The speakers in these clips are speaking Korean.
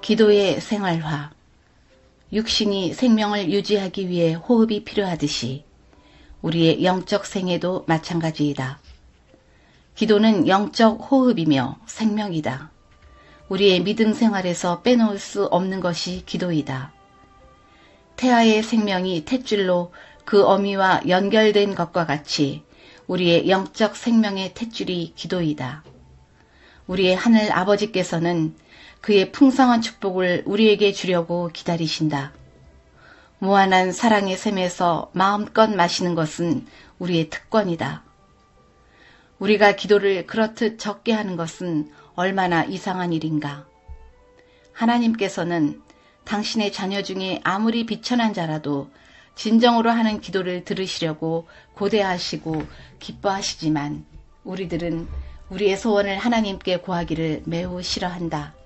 기도의 생활화. 육신이 생명을 유지하기 위해 호흡이 필요하듯이 우리의 영적 생애도 마찬가지이다. 기도는 영적 호흡이며 생명이다. 우리의 믿음 생활에서 빼놓을 수 없는 것이 기도이다. 태아의 생명이 탯줄로 그 어미와 연결된 것과 같이 우리의 영적 생명의 탯줄이 기도이다. 우리의 하늘 아버지께서는 그의 풍성한 축복을 우리에게 주려고 기다리신다. 무한한 사랑의 샘에서 마음껏 마시는 것은 우리의 특권이다. 우리가 기도를 그렇듯 적게 하는 것은 얼마나 이상한 일인가. 하나님께서는 당신의 자녀 중에 아무리 비천한 자라도 진정으로 하는 기도를 들으시려고 고대하시고 기뻐하시지만 우리들은 우리의 소원을 하나님께 구하기를 매우 싫어한다.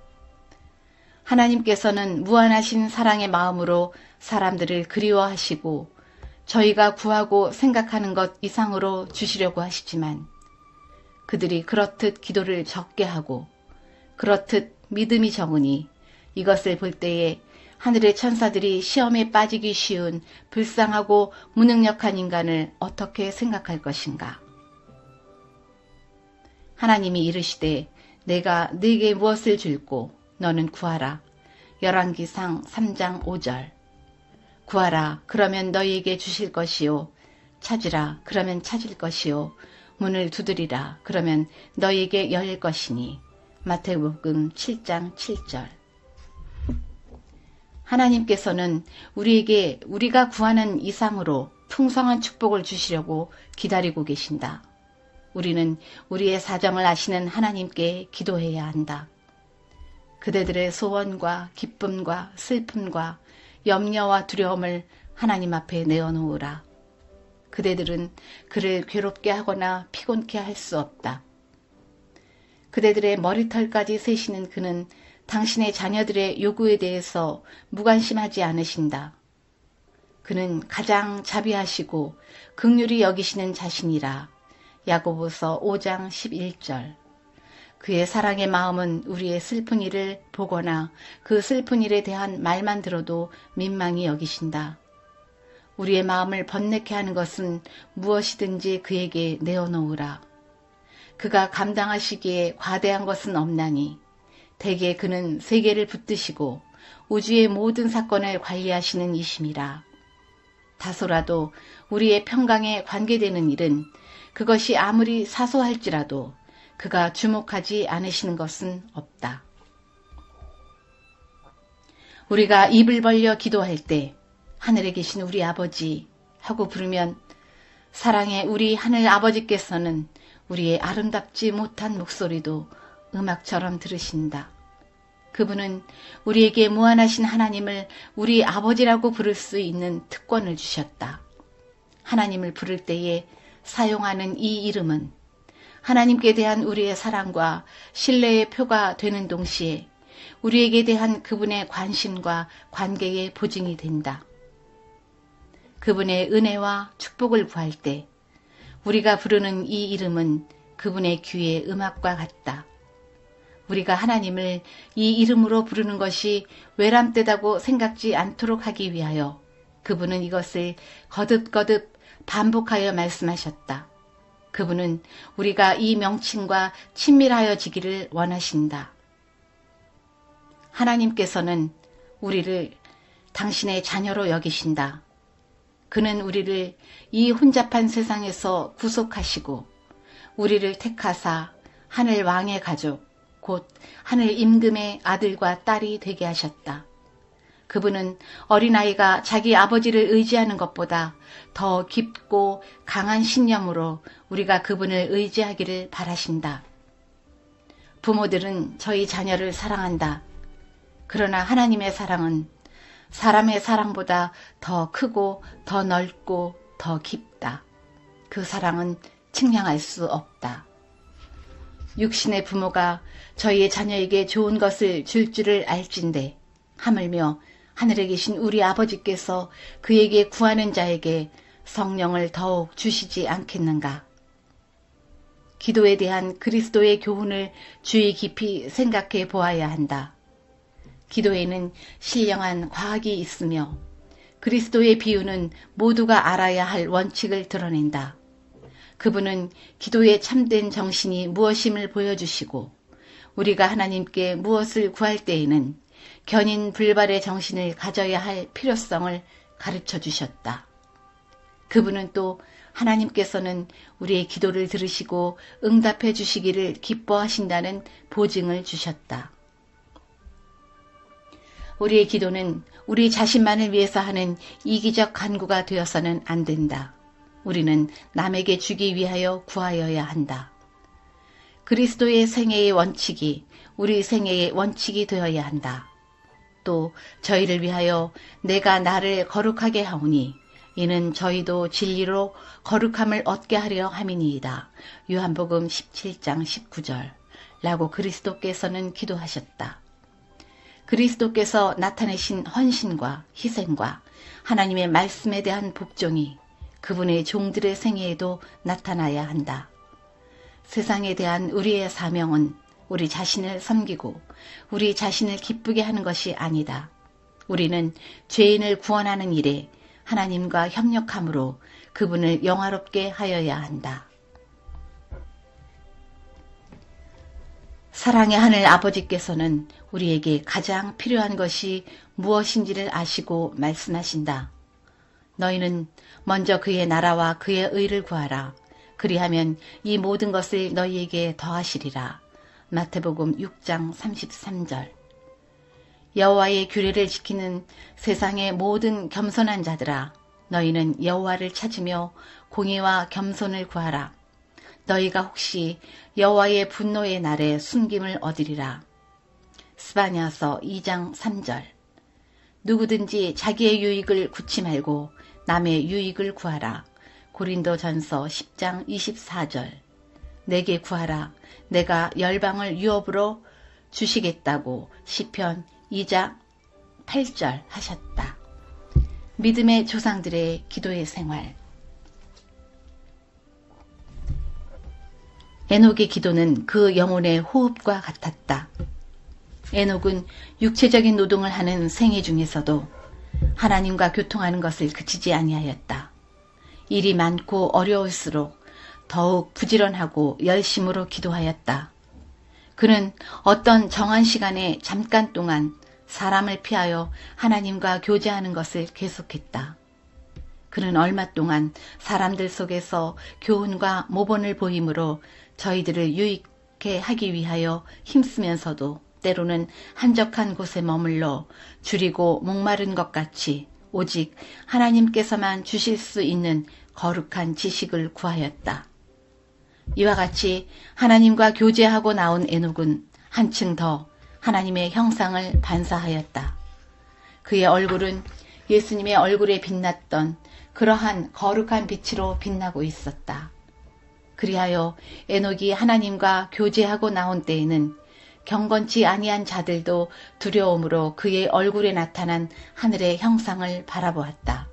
하나님께서는 무한하신 사랑의 마음으로 사람들을 그리워하시고 저희가 구하고 생각하는 것 이상으로 주시려고 하시지만 그들이 그렇듯 기도를 적게 하고 그렇듯 믿음이 적으니 이것을 볼 때에 하늘의 천사들이 시험에 빠지기 쉬운 불쌍하고 무능력한 인간을 어떻게 생각할 것인가. 하나님이 이르시되 내가 네게 무엇을 줄꼬 너는 구하라. 열왕기상 3장 5절. 구하라. 그러면 너희에게 주실 것이요. 찾으라. 그러면 찾을 것이요. 문을 두드리라. 그러면 너희에게 열릴 것이니. 마태복음 7장 7절. 하나님께서는 우리에게 우리가 구하는 이상으로 풍성한 축복을 주시려고 기다리고 계신다. 우리는 우리의 사정을 아시는 하나님께 기도해야 한다. 그대들의 소원과 기쁨과 슬픔과 염려와 두려움을 하나님 앞에 내어놓으라. 그대들은 그를 괴롭게 하거나 피곤케 할 수 없다. 그대들의 머리털까지 세시는 그는 당신의 자녀들의 요구에 대해서 무관심하지 않으신다. 그는 가장 자비하시고 긍휼히 여기시는 자신이라. 야고보서 5장 11절. 그의 사랑의 마음은 우리의 슬픈 일을 보거나 그 슬픈 일에 대한 말만 들어도 민망히 여기신다. 우리의 마음을 번뇌케 하는 것은 무엇이든지 그에게 내어놓으라. 그가 감당하시기에 과대한 것은 없나니 대개 그는 세계를 붙드시고 우주의 모든 사건을 관리하시는 이심이라. 다소라도 우리의 평강에 관계되는 일은 그것이 아무리 사소할지라도 그가 주목하지 않으시는 것은 없다. 우리가 입을 벌려 기도할 때 하늘에 계신 우리 아버지 하고 부르면 사랑의 우리 하늘 아버지께서는 우리의 아름답지 못한 목소리도 음악처럼 들으신다. 그분은 우리에게 무한하신 하나님을 우리 아버지라고 부를 수 있는 특권을 주셨다. 하나님을 부를 때에 사용하는 이 이름은 하나님께 대한 우리의 사랑과 신뢰의 표가 되는 동시에 우리에게 대한 그분의 관심과 관계의 보증이 된다. 그분의 은혜와 축복을 구할 때 우리가 부르는 이 이름은 그분의 귀의 음악과 같다. 우리가 하나님을 이 이름으로 부르는 것이 외람되다고 생각지 않도록 하기 위하여 그분은 이것을 거듭거듭 반복하여 말씀하셨다. 그분은 우리가 이 명칭과 친밀하여지기를 원하신다. 하나님께서는 우리를 당신의 자녀로 여기신다. 그는 우리를 이 혼잡한 세상에서 구속하시고 우리를 택하사 하늘 왕의 가족, 곧 하늘 임금의 아들과 딸이 되게 하셨다. 그분은 어린아이가 자기 아버지를 의지하는 것보다 더 깊고 강한 신념으로 우리가 그분을 의지하기를 바라신다. 부모들은 저희 자녀를 사랑한다. 그러나 하나님의 사랑은 사람의 사랑보다 더 크고 더 넓고 더 깊다. 그 사랑은 측량할 수 없다. 육신의 부모가 저희의 자녀에게 좋은 것을 줄 줄을 알진대 하물며 하늘에 계신 우리 아버지께서 그에게 구하는 자에게 성령을 더욱 주시지 않겠는가. 기도에 대한 그리스도의 교훈을 주의 깊이 생각해 보아야 한다. 기도에는 신령한 과학이 있으며 그리스도의 비유는 모두가 알아야 할 원칙을 드러낸다. 그분은 기도의 참된 정신이 무엇임을 보여주시고 우리가 하나님께 무엇을 구할 때에는 견인 불발의 정신을 가져야 할 필요성을 가르쳐 주셨다. 그분은 또 하나님께서는 우리의 기도를 들으시고 응답해 주시기를 기뻐하신다는 보증을 주셨다. 우리의 기도는 우리 자신만을 위해서 하는 이기적 간구가 되어서는 안 된다. 우리는 남에게 주기 위하여 구하여야 한다. 그리스도의 생애의 원칙이 우리 생애의 원칙이 되어야 한다. 또 저희를 위하여 내가 나를 거룩하게 하오니 이는 저희도 진리로 거룩함을 얻게 하려 함이니이다. 요한복음 17장 19절 라고 그리스도께서는 기도하셨다. 그리스도께서 나타내신 헌신과 희생과 하나님의 말씀에 대한 복종이 그분의 종들의 생애에도 나타나야 한다. 세상에 대한 우리의 사명은 우리 자신을 섬기고 우리 자신을 기쁘게 하는 것이 아니다. 우리는 죄인을 구원하는 일에 하나님과 협력함으로 그분을 영화롭게 하여야 한다. 사랑의 하늘 아버지께서는 우리에게 가장 필요한 것이 무엇인지를 아시고 말씀하신다. 너희는 먼저 그의 나라와 그의 의를 구하라. 그리하면 이 모든 것을 너희에게 더하시리라. 마태복음 6장 33절. 여호와의 규례를 지키는 세상의 모든 겸손한 자들아, 너희는 여호와를 찾으며 공의와 겸손을 구하라. 너희가 혹시 여호와의 분노의 날에 숨김을 얻으리라. 스바냐서 2장 3절. 누구든지 자기의 유익을 구치 말고 남의 유익을 구하라. 고린도전서 10장 24절. 내게 구하라. 내가 열방을 유업으로 주시겠다고 시편 2장 8절 하셨다. 믿음의 조상들의 기도의 생활. 에녹의 기도는 그 영혼의 호흡과 같았다. 에녹은 육체적인 노동을 하는 생애 중에서도 하나님과 교통하는 것을 그치지 아니하였다. 일이 많고 어려울수록 더욱 부지런하고 열심으로 기도하였다. 그는 어떤 정한 시간에 잠깐 동안 사람을 피하여 하나님과 교제하는 것을 계속했다. 그는 얼마 동안 사람들 속에서 교훈과 모본을 보임으로 저희들을 유익해 하기 위하여 힘쓰면서도 때로는 한적한 곳에 머물러 줄이고 목마른 것 같이 오직 하나님께서만 주실 수 있는 거룩한 지식을 구하였다. 이와 같이 하나님과 교제하고 나온 에녹은 한층 더 하나님의 형상을 반사하였다. 그의 얼굴은 예수님의 얼굴에 빛났던 그러한 거룩한 빛으로 빛나고 있었다. 그리하여 에녹이 하나님과 교제하고 나온 때에는 경건치 아니한 자들도 두려움으로 그의 얼굴에 나타난 하늘의 형상을 바라보았다.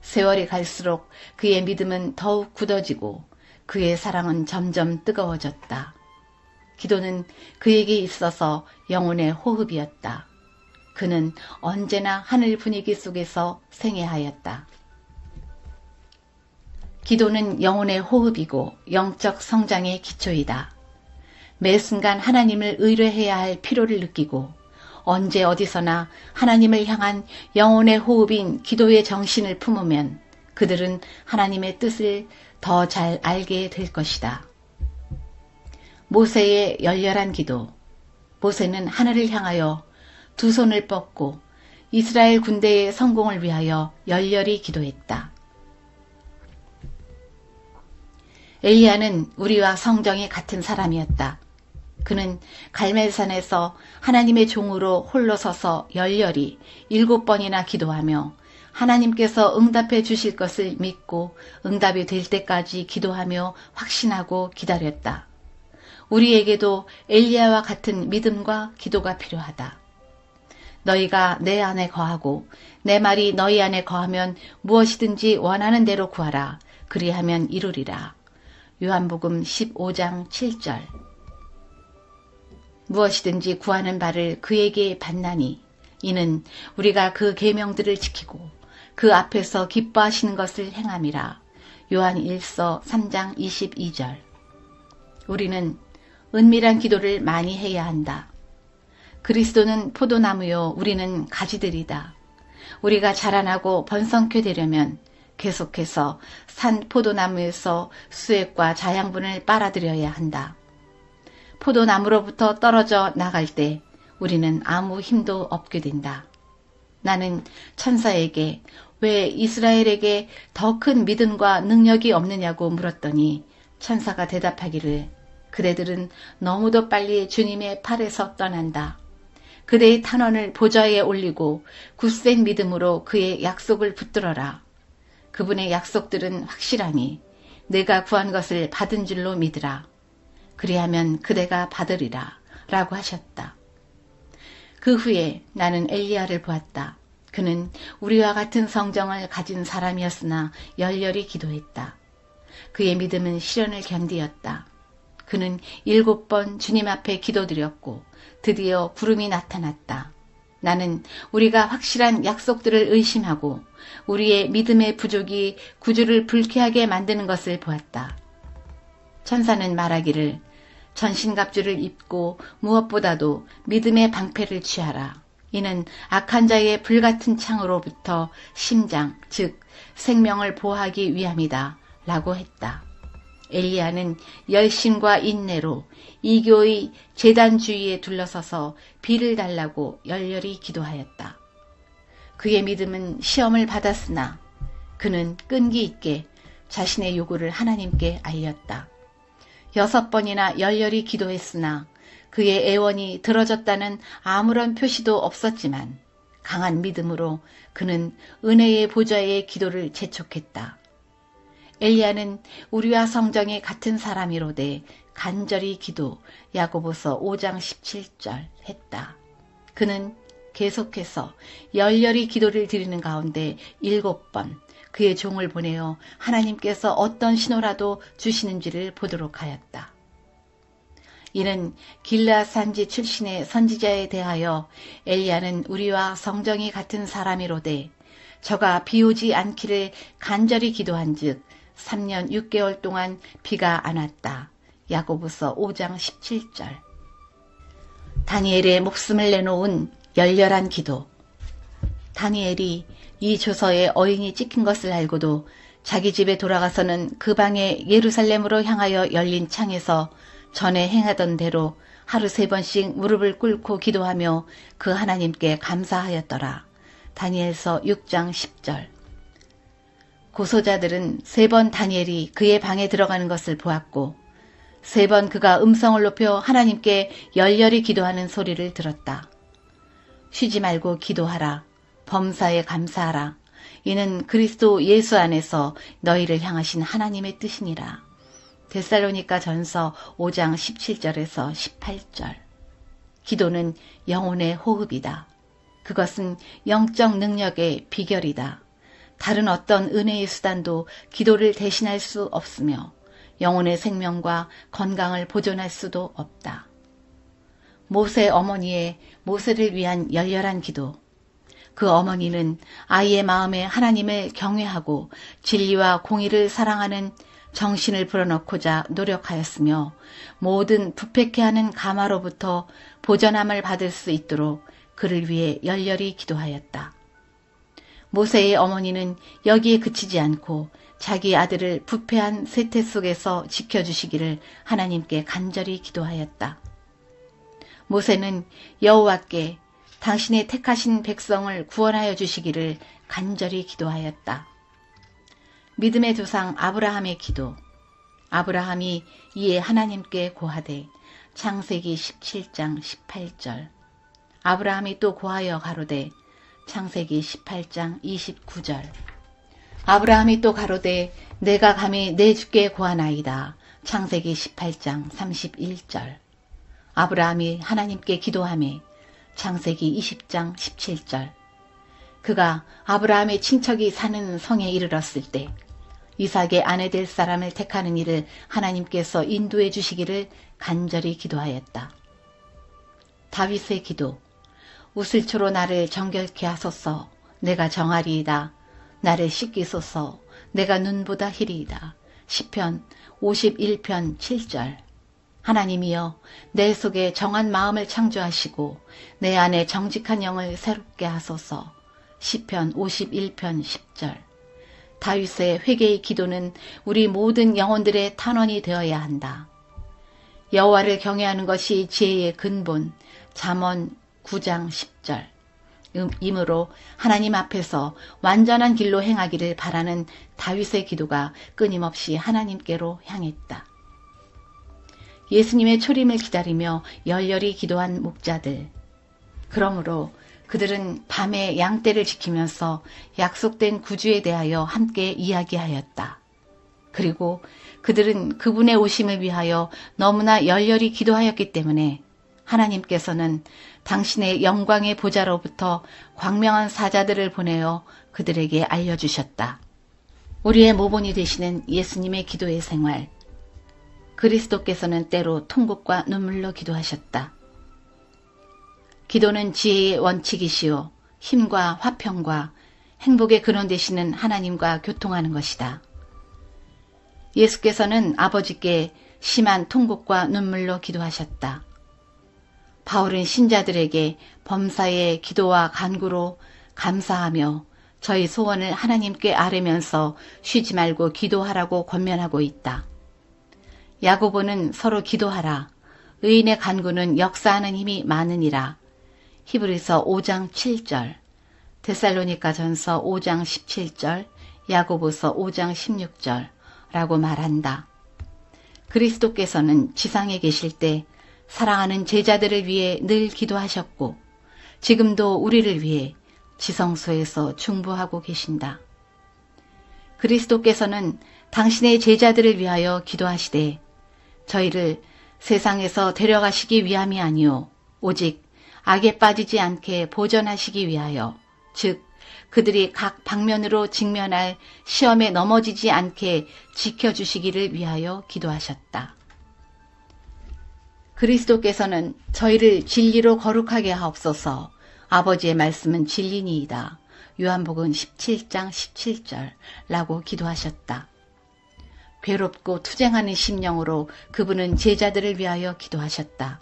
세월이 갈수록 그의 믿음은 더욱 굳어지고 그의 사랑은 점점 뜨거워졌다. 기도는 그에게 있어서 영혼의 호흡이었다. 그는 언제나 하늘 분위기 속에서 생애하였다. 기도는 영혼의 호흡이고 영적 성장의 기초이다. 매 순간 하나님을 의뢰해야 할 필요를 느끼고 언제 어디서나 하나님을 향한 영혼의 호흡인 기도의 정신을 품으면 그들은 하나님의 뜻을 더 잘 알게 될 것이다. 모세의 열렬한 기도. 모세는 하늘을 향하여 두 손을 뻗고 이스라엘 군대의 성공을 위하여 열렬히 기도했다. 엘리야는 우리와 성정이 같은 사람이었다. 그는 갈멜산에서 하나님의 종으로 홀로 서서 열렬히 7번이나 기도하며 하나님께서 응답해 주실 것을 믿고 응답이 될 때까지 기도하며 확신하고 기다렸다. 우리에게도 엘리야와 같은 믿음과 기도가 필요하다. 너희가 내 안에 거하고 내 말이 너희 안에 거하면 무엇이든지 원하는 대로 구하라. 그리하면 이루리라. 요한복음 15장 7절. 무엇이든지 구하는 바를 그에게 받나니 이는 우리가 그 계명들을 지키고 그 앞에서 기뻐하시는 것을 행함이라. 요한 1서 3장 22절. 우리는 은밀한 기도를 많이 해야 한다. 그리스도는 포도나무요 우리는 가지들이다. 우리가 자라나고 번성케 되려면 계속해서 산 포도나무에서 수액과 자양분을 빨아들여야 한다. 포도나무로부터 떨어져 나갈 때 우리는 아무 힘도 없게 된다. 나는 천사에게 왜 이스라엘에게 더 큰 믿음과 능력이 없느냐고 물었더니 천사가 대답하기를 그대들은 너무도 빨리 주님의 팔에서 떠난다. 그대의 탄원을 보좌에 올리고 굳센 믿음으로 그의 약속을 붙들어라. 그분의 약속들은 확실하니 내가 구한 것을 받은 줄로 믿으라. 그리하면 그대가 받으리라 라고 하셨다. 그 후에 나는 엘리야를 보았다. 그는 우리와 같은 성정을 가진 사람이었으나 열렬히 기도했다. 그의 믿음은 시련을 견디었다. 그는 7번 주님 앞에 기도드렸고 드디어 구름이 나타났다. 나는 우리가 확실한 약속들을 의심하고 우리의 믿음의 부족이 구주를 불쾌하게 만드는 것을 보았다. 천사는 말하기를 전신갑주를 입고 무엇보다도 믿음의 방패를 취하라. 이는 악한 자의 불같은 창으로부터 심장, 즉 생명을 보호하기 위함이다. 라고 했다. 엘리야는 열심과 인내로 이교의 제단 주위에 둘러서서 비를 달라고 열렬히 기도하였다. 그의 믿음은 시험을 받았으나 그는 끈기 있게 자신의 요구를 하나님께 알렸다. 6번이나 열렬히 기도했으나 그의 애원이 들어졌다는 아무런 표시도 없었지만 강한 믿음으로 그는 은혜의 보좌의 기도를 재촉했다. 엘리야는 우리와 성정이 같은 사람이로되 간절히 기도 야고보서 5장 17절 했다. 그는 계속해서 열렬히 기도를 드리는 가운데 7번 그의 종을 보내어 하나님께서 어떤 신호라도 주시는지를 보도록 하였다. 이는 길르앗 산지 출신의 선지자에 대하여 엘리야는 우리와 성정이 같은 사람이로되 저가 비 오지 않기를 간절히 기도한즉 3년 6개월 동안 비가 안 왔다. 야고보서 5장 17절. 다니엘의 목숨을 내놓은 열렬한 기도. 다니엘이 이 조서에 어인이 찍힌 것을 알고도 자기 집에 돌아가서는 그 방에 예루살렘으로 향하여 열린 창에서 전에 행하던 대로 하루 3번씩 무릎을 꿇고 기도하며 그 하나님께 감사하였더라. 다니엘서 6장 10절. 고소자들은 3번 다니엘이 그의 방에 들어가는 것을 보았고 3번 그가 음성을 높여 하나님께 열렬히 기도하는 소리를 들었다. 쉬지 말고 기도하라. 범사에 감사하라. 이는 그리스도 예수 안에서 너희를 향하신 하나님의 뜻이니라. 데살로니가 전서 5장 17절에서 18절. 기도는 영혼의 호흡이다. 그것은 영적 능력의 비결이다. 다른 어떤 은혜의 수단도 기도를 대신할 수 없으며 영혼의 생명과 건강을 보존할 수도 없다. 모세 어머니의 모세를 위한 열렬한 기도. 그 어머니는 아이의 마음에 하나님을 경외하고 진리와 공의를 사랑하는 정신을 불어넣고자 노력하였으며 모든 부패케 하는 가마로부터 보전함을 받을 수 있도록 그를 위해 열렬히 기도하였다. 모세의 어머니는 여기에 그치지 않고 자기 아들을 부패한 세태 속에서 지켜주시기를 하나님께 간절히 기도하였다. 모세는 여호와께 당신의 택하신 백성을 구원하여 주시기를 간절히 기도하였다. 믿음의 조상 아브라함의 기도. 아브라함이 이에 하나님께 고하되 창세기 17장 18절. 아브라함이 또 고하여 가로되 창세기 18장 29절. 아브라함이 또 가로되 내가 감히 내 주께 고하나이다. 창세기 18장 31절. 아브라함이 하나님께 기도하매 창세기 20장 17절. 그가 아브라함의 친척이 사는 성에 이르렀을 때 이삭의 아내 될 사람을 택하는 일을 하나님께서 인도해 주시기를 간절히 기도하였다. 다윗의 기도. 우슬초로 나를 정결케 하소서. 내가 정하리이다. 나를 씻기소서. 내가 눈보다 희리이다. 시편 51편 7절. 하나님이여, 내 속에 정한 마음을 창조하시고 내 안에 정직한 영을 새롭게 하소서. 시편 51편 10절. 다윗의 회개의 기도는 우리 모든 영혼들의 탄원이 되어야 한다. 여호와를 경외하는 것이 지혜의 근본. 잠언 9장 10절. 이므로 하나님 앞에서 완전한 길로 행하기를 바라는 다윗의 기도가 끊임없이 하나님께로 향했다. 예수님의 초림을 기다리며 열렬히 기도한 목자들. 그러므로 그들은 밤에 양떼를 지키면서 약속된 구주에 대하여 함께 이야기하였다. 그리고 그들은 그분의 오심을 위하여 너무나 열렬히 기도하였기 때문에 하나님께서는 당신의 영광의 보좌로부터 광명한 사자들을 보내어 그들에게 알려주셨다. 우리의 모본이 되시는 예수님의 기도의 생활. 그리스도께서는 때로 통곡과 눈물로 기도하셨다. 기도는 지혜의 원칙이시요 힘과 화평과 행복의 근원 되시는 하나님과 교통하는 것이다. 예수께서는 아버지께 심한 통곡과 눈물로 기도하셨다. 바울은 신자들에게 범사의 기도와 간구로 감사하며 저희 소원을 하나님께 아뢰면서 쉬지 말고 기도하라고 권면하고 있다. 야고보는 서로 기도하라. 의인의 간구는 역사하는 힘이 많으니라. 히브리서 5장 7절, 데살로니가전서 5장 17절, 야고보서 5장 16절라고 말한다. 그리스도께서는 지상에 계실 때 사랑하는 제자들을 위해 늘 기도하셨고 지금도 우리를 위해 지성소에서 중보하고 계신다. 그리스도께서는 당신의 제자들을 위하여 기도하시되 저희를 세상에서 데려가시기 위함이 아니요 오직 악에 빠지지 않게 보전하시기 위하여, 즉 그들이 각 방면으로 직면할 시험에 넘어지지 않게 지켜주시기를 위하여 기도하셨다. 그리스도께서는 저희를 진리로 거룩하게 하옵소서. 아버지의 말씀은 진리니이다. 요한복음 17장 17절라고 기도하셨다. 괴롭고 투쟁하는 심령으로 그분은 제자들을 위하여 기도하셨다.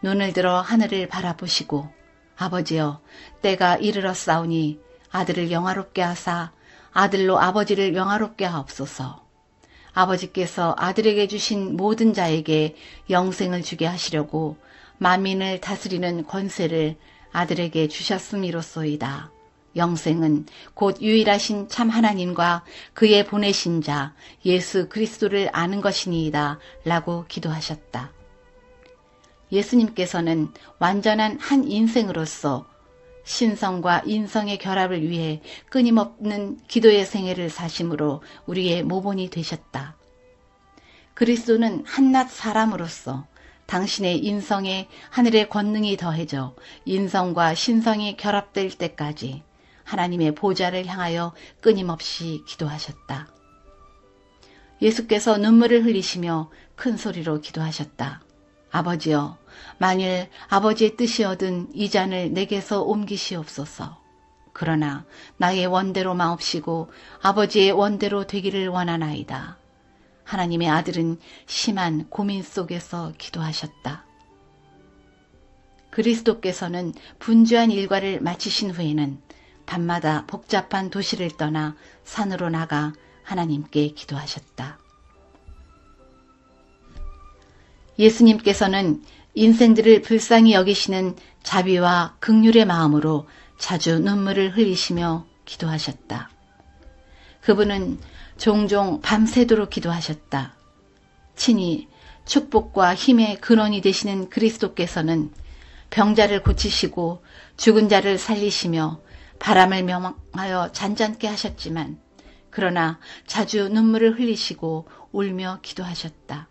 눈을 들어 하늘을 바라보시고 아버지여, 때가 이르렀사오니 아들을 영화롭게 하사 아들로 아버지를 영화롭게 하옵소서. 아버지께서 아들에게 주신 모든 자에게 영생을 주게 하시려고 만민을 다스리는 권세를 아들에게 주셨음이로소이다. 영생은 곧 유일하신 참 하나님과 그의 보내신 자 예수 그리스도를 아는 것이니이다 라고 기도하셨다. 예수님께서는 완전한 한 인생으로서 신성과 인성의 결합을 위해 끊임없는 기도의 생애를 사심으로 우리의 모본이 되셨다. 그리스도는 한낱 사람으로서 당신의 인성에 하늘의 권능이 더해져 인성과 신성이 결합될 때까지 하나님의 보좌를 향하여 끊임없이 기도하셨다. 예수께서 눈물을 흘리시며 큰 소리로 기도하셨다. 아버지여, 만일 아버지의 뜻이어든 이 잔을 내게서 옮기시옵소서. 그러나 나의 원대로 마옵시고 아버지의 원대로 되기를 원하나이다. 하나님의 아들은 심한 고민 속에서 기도하셨다. 그리스도께서는 분주한 일과를 마치신 후에는 밤마다 복잡한 도시를 떠나 산으로 나가 하나님께 기도하셨다. 예수님께서는 인생들을 불쌍히 여기시는 자비와 긍휼의 마음으로 자주 눈물을 흘리시며 기도하셨다. 그분은 종종 밤새도록 기도하셨다. 친히 축복과 힘의 근원이 되시는 그리스도께서는 병자를 고치시고 죽은 자를 살리시며 바람을 명하여 잔잔케 하셨지만 그러나 자주 눈물을 흘리시고 울며 기도하셨다.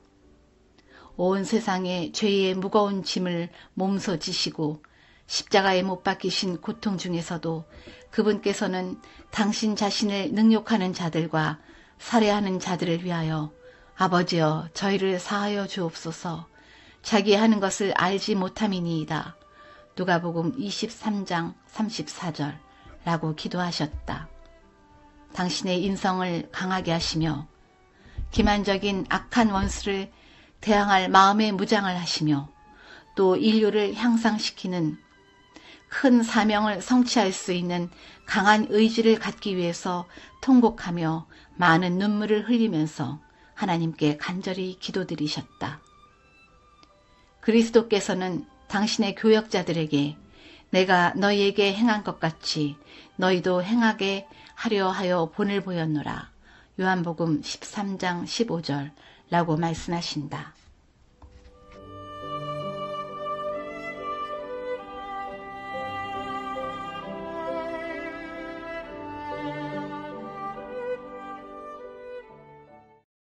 온 세상의 죄의 무거운 짐을 몸소 지시고 십자가에 못 박히신 고통 중에서도 그분께서는 당신 자신을 능욕하는 자들과 살해하는 자들을 위하여 아버지여 저희를 사하여 주옵소서, 자기 하는 것을 알지 못함이니이다. 누가복음 23장 34절 라고 기도하셨다. 당신의 인성을 강하게 하시며 기만적인 악한 원수를 대항할 마음의 무장을 하시며 또 인류를 향상시키는 큰 사명을 성취할 수 있는 강한 의지를 갖기 위해서 통곡하며 많은 눈물을 흘리면서 하나님께 간절히 기도드리셨다. 그리스도께서는 당신의 교역자들에게 내가 너희에게 행한 것 같이 너희도 행하게 하려 하여 본을 보였노라. 요한복음 13장 15절 라고 말씀하신다.